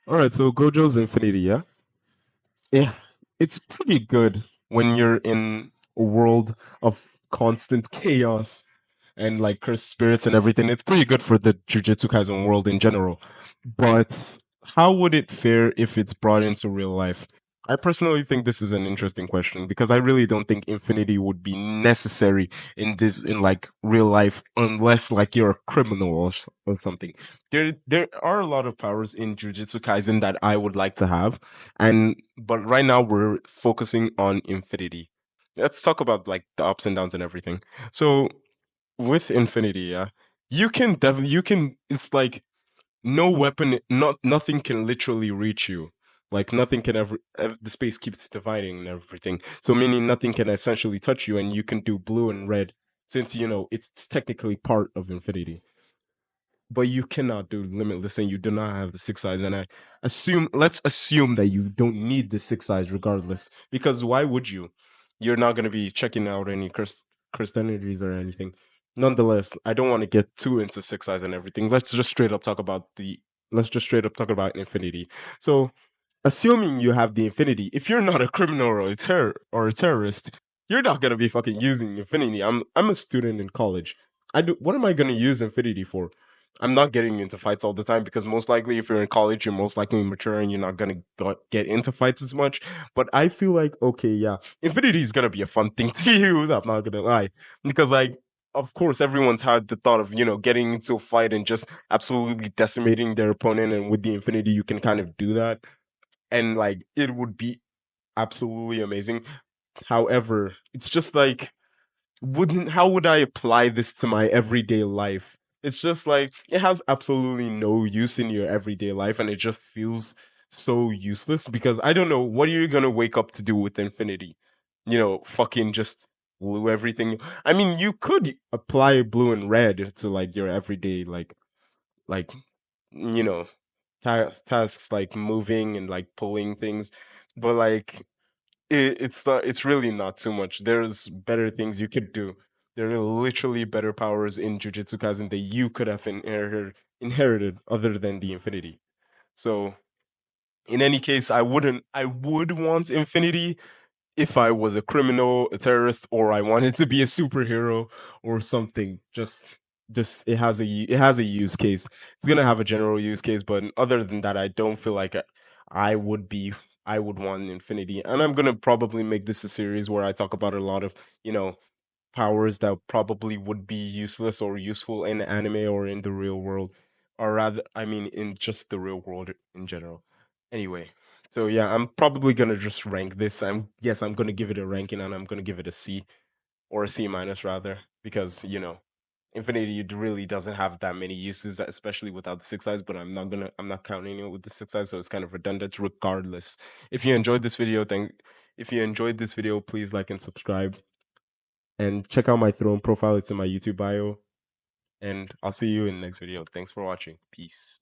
All right, so Gojo's Infinity, yeah? Yeah, it's pretty good when you're in a world of constant chaos and like cursed spirits and everything. It's pretty good for the Jujutsu Kaisen world in general. But how would it fare if it's brought into real life? I personally think this is an interesting question because I really don't think infinity would be necessary in like real life unless like you're a criminal or something. There are a lot of powers in Jujutsu Kaisen that I would like to have, and but right now we're focusing on infinity. Let's talk about like the ups and downs and everything. So with infinity, yeah, you can definitely you can. It's like no weapon, not nothing can literally reach you. Like nothing can the space keeps dividing and everything. So meaning nothing can essentially touch you, and you can do blue and red since it's technically part of infinity. But you cannot do limitless, and you do not have the six eyes. And let's assume that you don't need the six eyes regardless, because why would you? You're not going to be checking out any cursed energies or anything. Nonetheless, I don't want to get too into six eyes and everything. Let's just straight up talk about infinity. So assuming you have the infinity, if you're not a criminal or a terrorist, you're not gonna be fucking using infinity. I'm a student in college. What am I gonna use infinity for? I'm not getting into fights all the time because most likely if you're in college, you're most likely mature and you're not gonna get into fights as much. But I feel like okay, yeah, infinity is gonna be a fun thing to use. I'm not gonna lie because like of course everyone's had the thought of getting into a fight and just absolutely decimating their opponent, and with the infinity you can kind of do that, and like it would be absolutely amazing. However, it's just like wouldn't how would I apply this to my everyday life? It's just like it has absolutely no use in your everyday life, and it just feels so useless because I don't know what are you gonna wake up to do with infinity. Fucking just blue everything. I mean, you could apply blue and red to like your everyday like you know tasks like moving and like pulling things, but like it's really not too much. There's better things you could do. There are literally better powers in Jujutsu Kaisen that you could have inherited other than the infinity. So in any case, I would want infinity if I was a criminal, a terrorist, or I wanted to be a superhero or something. Just it has a use case. It's gonna have a general use case, but other than that, I don't feel like I would be I would want infinity. And I'm gonna probably make this a series where I talk about a lot of powers that probably would be useless or useful in anime or in the real world, or rather, I mean, in just the real world in general. Anyway, so yeah, I'm probably gonna just rank this. I'm gonna give it a ranking, and I'm gonna give it a C or a C minus rather, because Infinity really doesn't have that many uses, especially without the six eyes. But I'm not counting it with the six eyes, so it's kind of redundant. Regardless, if you enjoyed this video, please like and subscribe and check out my throne profile. It's in my YouTube bio. And I'll see you in the next video. Thanks for watching. Peace.